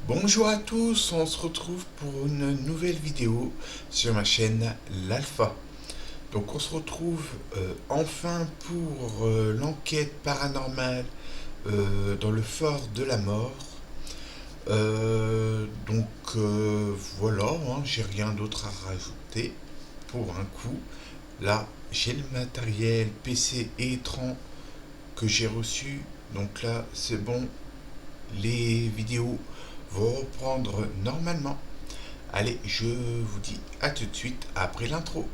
Bonjour à tous, on se retrouve pour une nouvelle vidéo sur ma chaîne l'Alpha. Donc on se retrouve enfin pour l'enquête paranormale dans le fort de la mort. Voilà, hein, j'ai rien d'autre à rajouter pour un coup. Là j'ai le matériel PC et écran que j'ai reçu. Donc là c'est bon, les vidéos vont reprendre normalement. Allez, je vous dis à tout de suite après l'intro.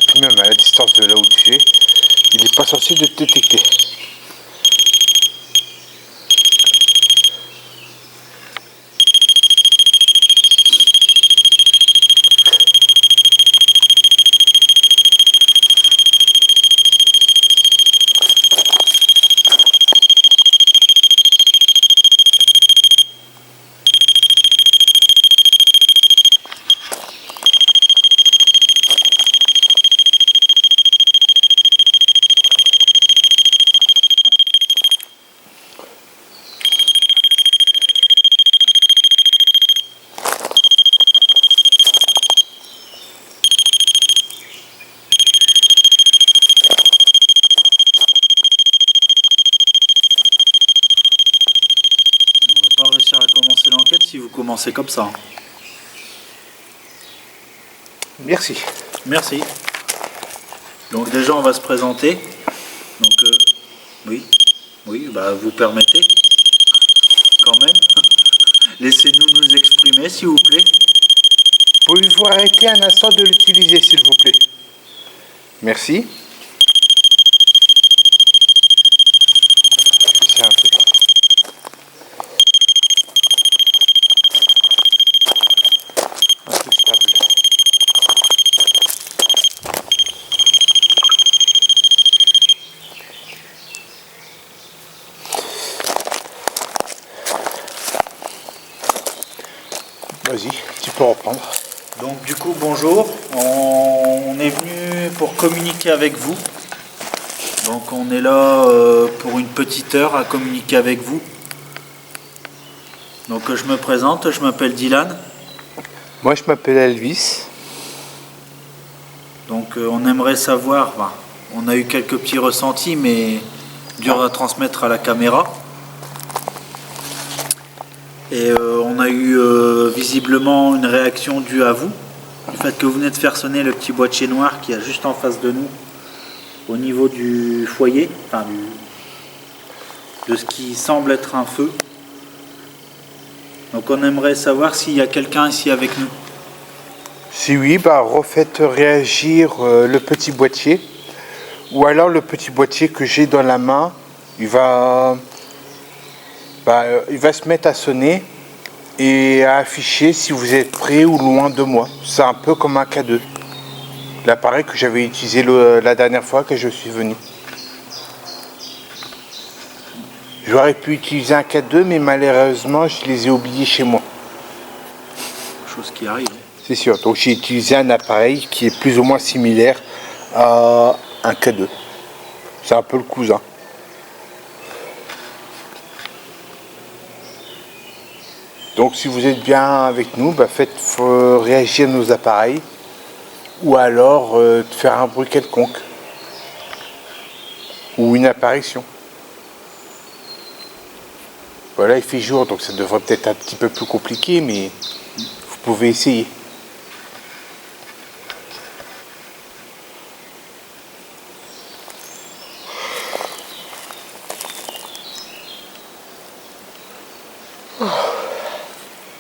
Puis même à la distance de là où tu es, il n'est pas censé te détecter. On va pas réussir à commencer l'enquête si vous commencez comme ça. Merci. Merci. Donc déjà on va se présenter. Donc oui, bah vous permettez quand même. Laissez-nous nous exprimer s'il vous plaît. Pouvez-vous arrêter un instant de l'utiliser, s'il vous plaît? Merci. C'est un truc. Un truc stable. Vas-y, tu peux reprendre. Donc du coup bonjour, on est venu pour communiquer avec vous. Donc on est là pour une petite heure à communiquer avec vous. Donc je me présente, je m'appelle Dylan. Moi, je m'appelle Elvis. Donc on aimerait savoir, on a eu quelques petits ressentis mais dur à transmettre à la caméra. Et on a eu visiblement une réaction due à vous, du fait que vous venez de faire sonner le petit boîtier noir qui est juste en face de nous, au niveau du foyer, de ce qui semble être un feu. Donc on aimerait savoir s'il y a quelqu'un ici avec nous. Si oui, refaites réagir le petit boîtier. Ou alors le petit boîtier que j'ai dans la main, il va se mettre à sonner et à afficher si vous êtes près ou loin de moi. C'est un peu comme un K2. L'appareil que j'avais utilisé la dernière fois que je suis venu. J'aurais pu utiliser un K2, mais malheureusement, je les ai oubliés chez moi. Chose qui arrive. C'est sûr. Donc j'ai utilisé un appareil qui est plus ou moins similaire à un K2. C'est un peu le cousin. Donc si vous êtes bien avec nous, faites réagir nos appareils ou alors de faire un bruit quelconque ou une apparition. Voilà, il fait jour, donc ça devrait peut-être un petit peu plus compliqué, mais vous pouvez essayer.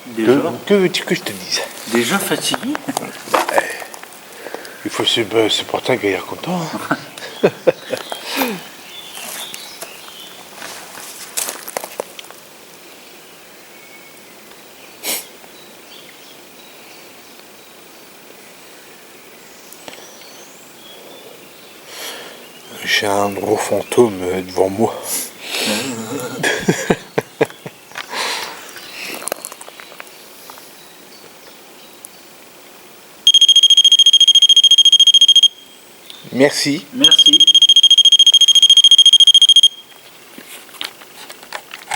Déjà, Que veux-tu que je te dise? déjà fatigué. Il faut se porter un gaillard content. Hein. J'ai un gros fantôme devant moi. Merci. Merci.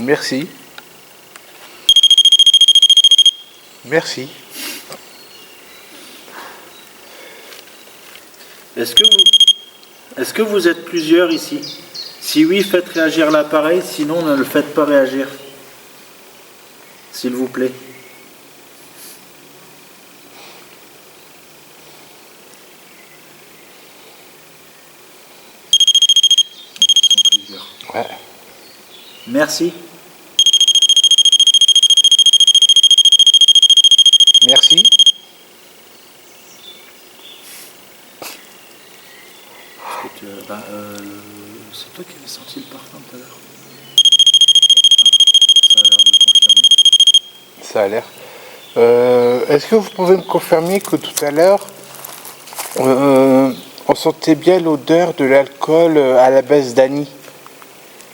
Merci. Merci. Est-ce que vous êtes plusieurs ici? Si oui, faites réagir l'appareil, sinon ne le faites pas réagir. S'il vous plaît. Ils sont plusieurs. Ouais. Merci. Merci. C'est toi qui avais senti le parfum tout à l'heure. Ça a l'air de confirmer. Ça a l'air. Est-ce que vous pouvez me confirmer que tout à l'heure, on sentait bien l'odeur de l'alcool à la base d'Annie?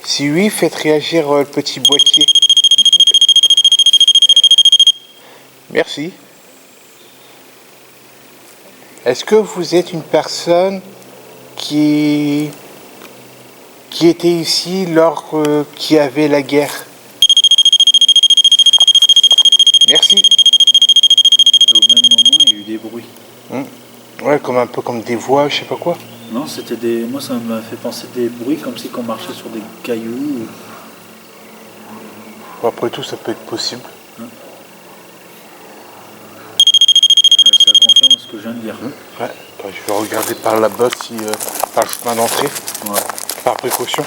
Si oui, faites réagir le petit boîtier. Merci. Est-ce que vous êtes une personne qui était ici lors qu'il y avait la guerre? Merci. Au même moment, il y a eu des bruits. Ouais, un peu comme des voix, je sais pas quoi. Non, c'était des. Moi, ça m'a fait penser des bruits comme si on marchait sur des cailloux. Après tout, ça peut être possible. Ça confirme ce que je viens de dire. Ouais. Je vais regarder par là-bas si par le chemin d'entrée, Ouais. par précaution.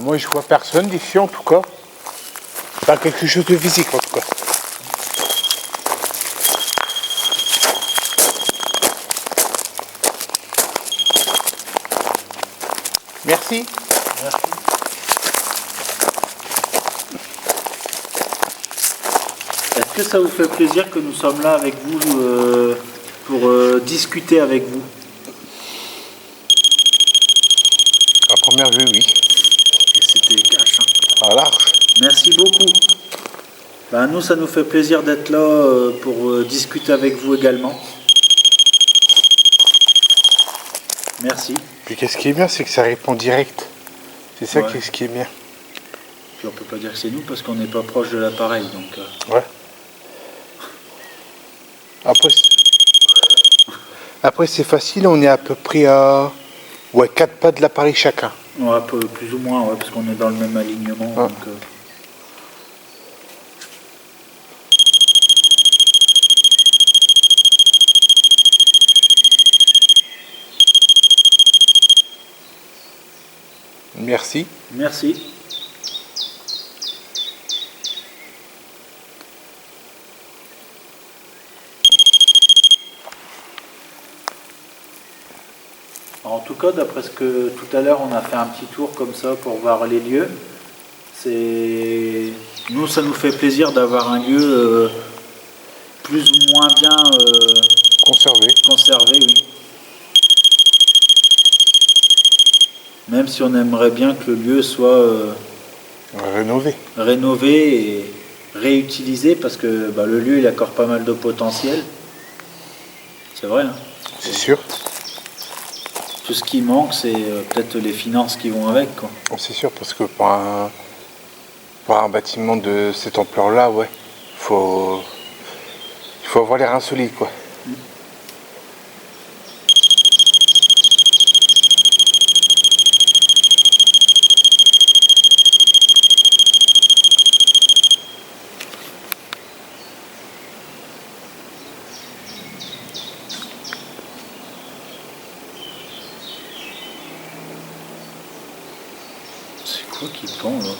Moi, je vois personne d'ici en tout cas. Pas quelque chose de physique en tout cas. Merci. Merci. Est-ce que ça vous fait plaisir que nous sommes là avec vous pour discuter avec vous? À première vue, oui. Et c'était cash. Hein. À large. Merci beaucoup. Nous, ça nous fait plaisir d'être là pour discuter avec vous également. Merci. Puis qu'est-ce qui est bien, c'est que ça répond direct. C'est ça Ouais. ce qui est bien. Puis on peut pas dire que c'est nous parce qu'on n'est pas proche de l'appareil. Donc, Ouais. Après c'est facile, on est à peu près à 4 pas de l'appareil chacun. ouais, plus ou moins, ouais, parce qu'on est dans le même alignement. Ah. Donc, Merci. merci. En tout cas, d'après ce que tout à l'heure on a fait un petit tour comme ça pour voir les lieux, nous ça nous fait plaisir d'avoir un lieu plus ou moins bien Conservé. conservé, oui. Même si on aimerait bien que le lieu soit Rénové. rénové et réutilisé, parce que le lieu il accorde pas mal de potentiel. C'est vrai, hein. C'est sûr. Tout ce qui manque, c'est peut-être les finances qui vont avec, quoi. C'est sûr, parce que pour un bâtiment de cette ampleur-là, ouais, il faut avoir les reins solides, quoi. C'est quoi qui pend, là?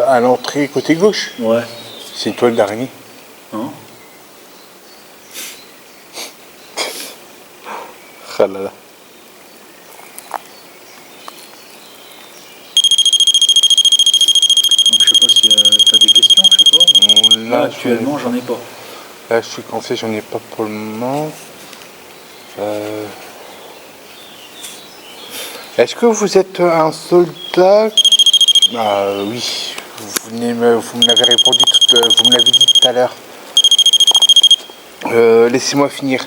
À l'entrée côté gauche, Ouais. c'est une toile d'araignée. Hein? Ah là là. Donc je sais pas si t'as des questions, je sais pas. Là, Actuellement, j'en ai pas. Là, je suis coincé, j'en ai pas pour le moment. Est-ce que vous êtes un soldat? Ah oui, vous me l'avez répondu, vous me l'avez dit tout à l'heure. Laissez-moi finir.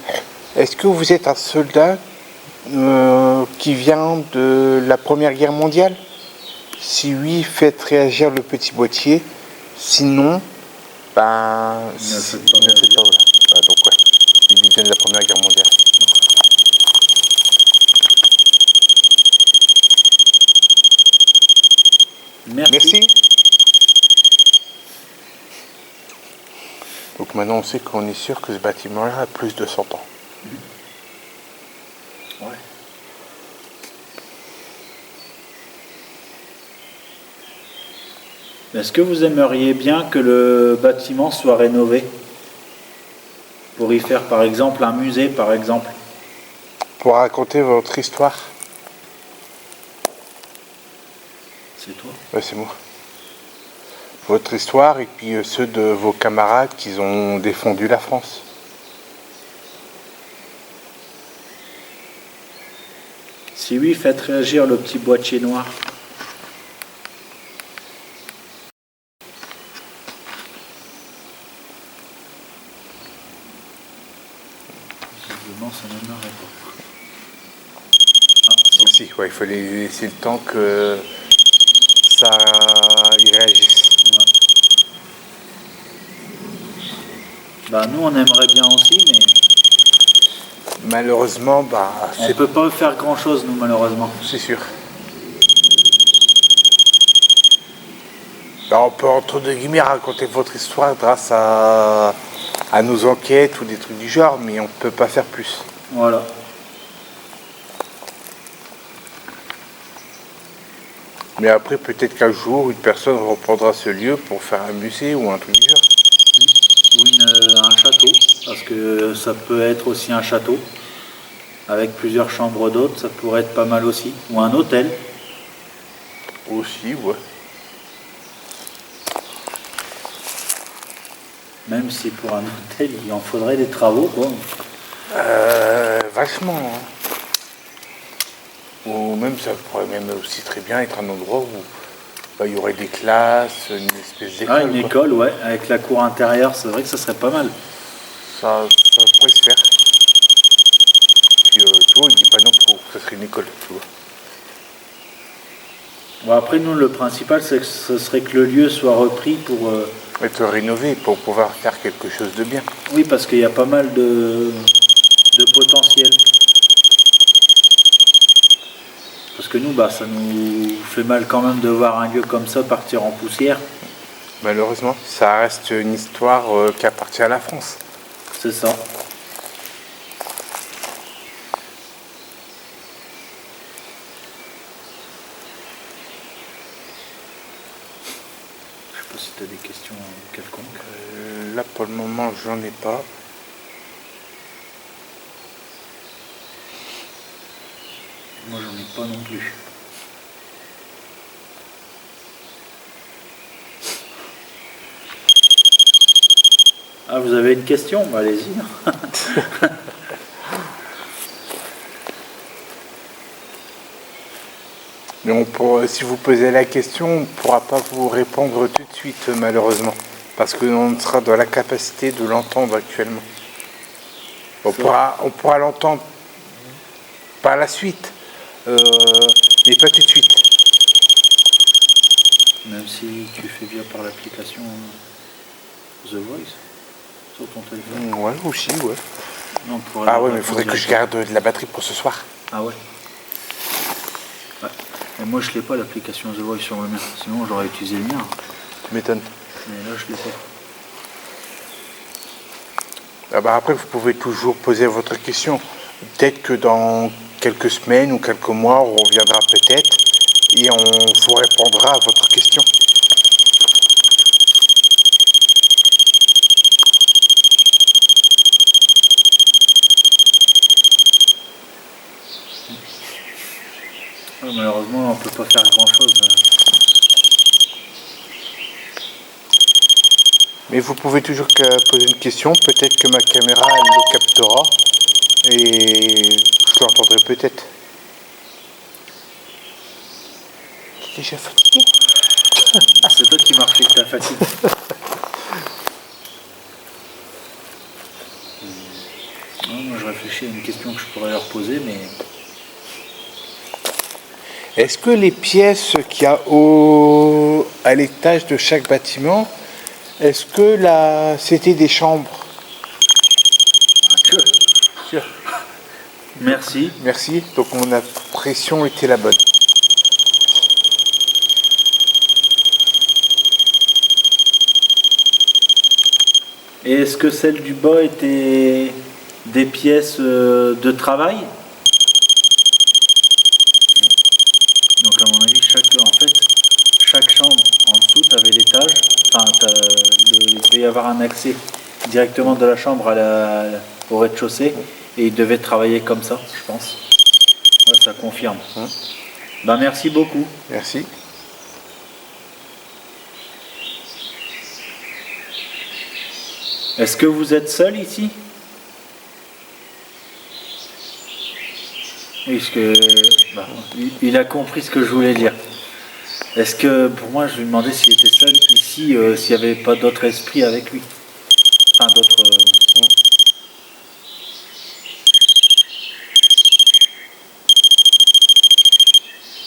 Est-ce que vous êtes un soldat qui vient de la Première Guerre mondiale? Si oui, faites réagir le petit boîtier. Sinon, Ne faites pas ne faites pas, voilà. Ah, donc ouais, il vient de la Première Guerre mondiale. Merci. Donc maintenant on sait qu'on est sûr que ce bâtiment-là a plus de 100 ans. Ouais. Est-ce que vous aimeriez bien que le bâtiment soit rénové? Pour y faire par exemple un musée, par exemple? Pour raconter votre histoire, C'est toi. ouais, c'est moi. Votre histoire et puis ceux de vos camarades qui ont défendu la France. Si oui, faites réagir le petit boîtier noir. Visiblement, ça n'aimerait pas. Ah, si. Aussi, ouais, il fallait laisser le temps que ça y réagisse. Ouais. Nous, on aimerait bien aussi, mais Malheureusement, on peut pas faire grand-chose, nous, malheureusement. c'est sûr. On peut entre deux guillemets raconter votre histoire grâce à nos enquêtes ou des trucs du genre, mais on ne peut pas faire plus. Voilà. Mais après, peut-être qu'un jour, une personne reprendra ce lieu pour faire un musée ou un truc du genre. Ou un château, parce que ça peut être aussi un château, avec plusieurs chambres d'hôtes, ça pourrait être pas mal aussi. Ou un hôtel. Aussi, ouais. Même si pour un hôtel, il en faudrait des travaux, quoi. Vachement. Hein. Ou même, ça pourrait même aussi très bien être un endroit où il y aurait des classes, une espèce d'école. Ah, une école, ouais, avec la cour intérieure, c'est vrai que ça serait pas mal. Ça pourrait se faire. Puis, tu vois, il dit pas non pour que ça serait une école, tu vois. Bon, après, nous, le principal, c'est que ce serait que le lieu soit repris pour... Être rénové pour pouvoir faire quelque chose de bien. Oui, parce qu'il y a pas mal de potentiel. Parce que nous, ça nous fait mal quand même de voir un lieu comme ça partir en poussière. Malheureusement, ça reste une histoire qui appartient à la France. C'est ça. Je sais pas si tu as des questions quelconques. Là, pour le moment, j'en ai pas. Moi, j'en ai pas non plus. Ah, vous avez une question? Allez-y. Mais si vous posez la question, on ne pourra pas vous répondre tout de suite, malheureusement. Parce qu'on sera dans la capacité de l'entendre actuellement. On pourra l'entendre par la suite, mais pas tout de suite. Même si tu fais via par l'application The Voice sur ton téléphone. Ouais, aussi, ouais. Non, Ah ouais, mais il faudrait que je garde de la batterie pour ce soir. Ah ouais. Et moi, je l'ai pas l'application The Voice sur le mien. Sinon, j'aurais utilisé le mien. Tu m'étonnes. Mais là, je l'ai pas. Ah bah après, vous pouvez toujours poser votre question. Peut-être que dans quelques semaines ou quelques mois, on reviendra peut-être et on vous répondra à votre question. Ouais, malheureusement, on peut pas faire grand-chose. Mais vous pouvez toujours poser une question. Peut-être que ma caméra, elle le captera et je l'entendrai peut-être. Tu es déjà fatigué? C'est toi qui m'as refait ta fatigue. Non, moi, je réfléchis à une question que je pourrais leur poser, mais... Est-ce que les pièces qu'il y a à l'étage de chaque bâtiment, est-ce que c'était des chambres? Merci. Merci. Donc mon impression était la bonne. Et est-ce que celle du bas était des pièces de travail? Donc à mon avis, chaque chambre en dessous, tu avais l'étage. Enfin, il devait y avoir un accès directement de la chambre au rez-de-chaussée. Et ils devaient travailler comme ça, je pense. Ouais, ça confirme. Ben, merci beaucoup. Merci. Est-ce que vous êtes seul ici? Oui, parce que il a compris ce que je voulais dire. Est-ce que, pour moi, je lui demandais s'il était seul ici, s'il n'y avait pas d'autres esprits avec lui. Enfin, d'autres...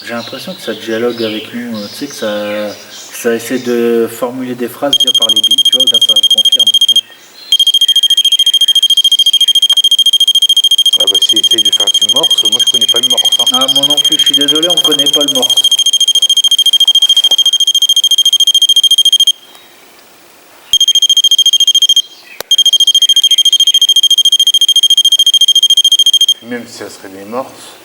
J'ai l'impression que ça dialogue avec nous, tu sais que ça essaie de formuler des phrases via par les billes, tu vois, là ça je confirme. Ah bah s'il essaye de faire du morse, moi je connais pas le morse. Hein. Ah moi non plus, je suis désolé, on connaît pas le morse. Même si ça serait des morses,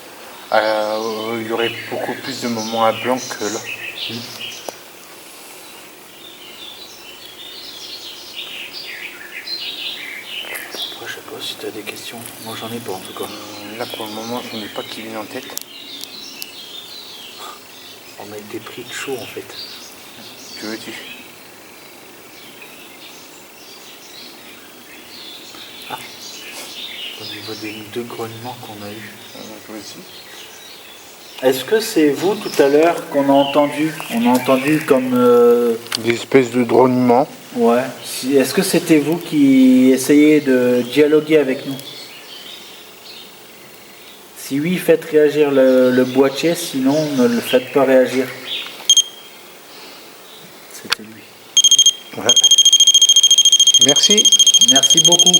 il y aurait beaucoup plus de moments à blanc que là. Après, je sais pas si tu as des questions. Moi, j'en ai pas en tout cas. Là, pour le moment, je n'ai pas qui vient en tête. On a été pris de chaud en fait. Que veux-tu? Ah, au niveau des deux grognements qu'on a eu. Aussi. Est-ce que c'est vous tout à l'heure qu'on a entendu? On a entendu comme... Des espèces de dronements. Ouais. Est-ce que c'était vous qui essayez de dialoguer avec nous? Si oui, faites réagir le boîtier, sinon ne le faites pas réagir. C'était lui. Ouais. Merci. Merci beaucoup.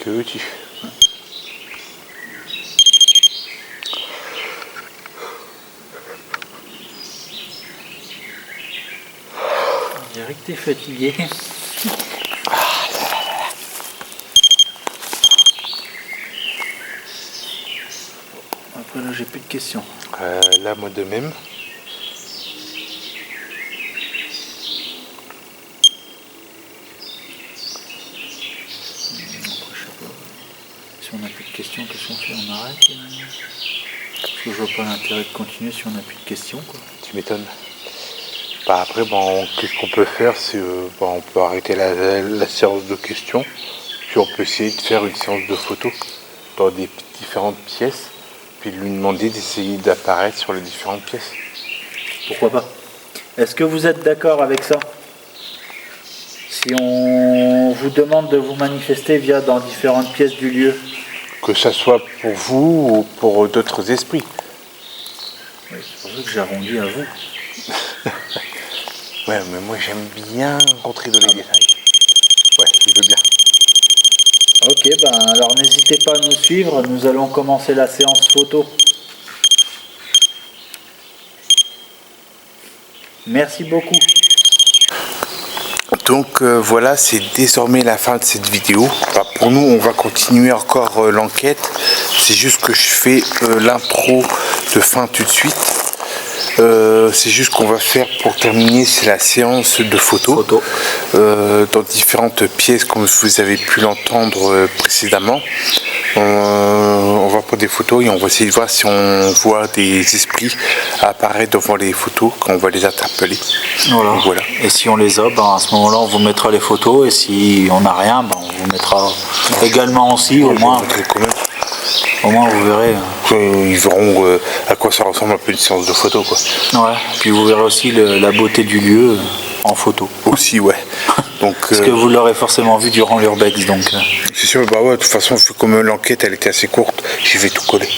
Que veux-tu? dirait que t'es fatigué. Après là j'ai plus de questions. Là, moi de même. Après, je sais pas. Si on n'a plus de questions, qu'est-ce qu'on fait? On arrête Parce que je vois pas l'intérêt de continuer si on n'a plus de questions, quoi. Tu m'étonnes. Bah après, bon, qu'est-ce qu'on peut faire? C'est, bon, on peut arrêter la séance de questions, puis on peut essayer de faire une séance de photos dans des différentes pièces, puis lui demander d'essayer d'apparaître sur les différentes pièces. Pourquoi pas? Est-ce que vous êtes d'accord avec ça? Si on vous demande de vous manifester dans différentes pièces du lieu? Que ça soit pour vous ou pour d'autres esprits. Oui, c'est pour ça que j'ai arrondi à vous. Ouais, mais moi j'aime bien rentrer dans les détails. Ouais, il veut bien. Ok, ben alors n'hésitez pas à nous suivre, nous allons commencer la séance photo. Merci beaucoup. Donc voilà, c'est désormais la fin de cette vidéo. Enfin, pour nous, on va continuer encore l'enquête. C'est juste que je fais l'intro de fin tout de suite. C'est juste qu'on va faire pour terminer, c'est la séance de photos dans différentes pièces comme vous avez pu l'entendre précédemment. On va prendre des photos et on va essayer de voir si on voit des esprits apparaître devant les photos quand on va les interpeller. Voilà. Donc, voilà. Et si on les a, ben, à ce moment-là on vous mettra les photos, et si on n'a rien, ben, on vous mettra également aussi, au moins vous verrez. Ils verront à quoi ça ressemble un peu une séance de photo, quoi. Ouais, puis vous verrez aussi la beauté du lieu en photo. Aussi, ouais. Donc, parce que vous l'aurez forcément vu durant l'urbex, donc. C'est sûr, bah ouais, de toute façon, comme l'enquête elle était assez courte, j'y vais tout coller.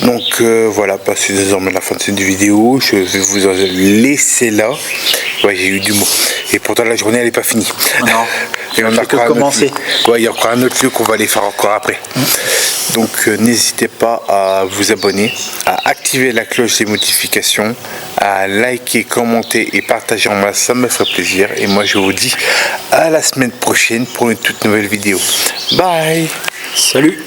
Donc voilà, c'est désormais la fin de cette vidéo. Je vais vous en laisser là. Ouais, j'ai eu du mot. Et pourtant la journée elle n'est pas finie. Non. Et on a que commencé. Ouais, il y a encore un autre lieu qu'on va aller faire encore après. Donc n'hésitez pas à vous abonner, à activer la cloche des notifications, à liker, commenter et partager en masse, ça me ferait plaisir. Et moi je vous dis à la semaine prochaine pour une toute nouvelle vidéo. Bye. Salut.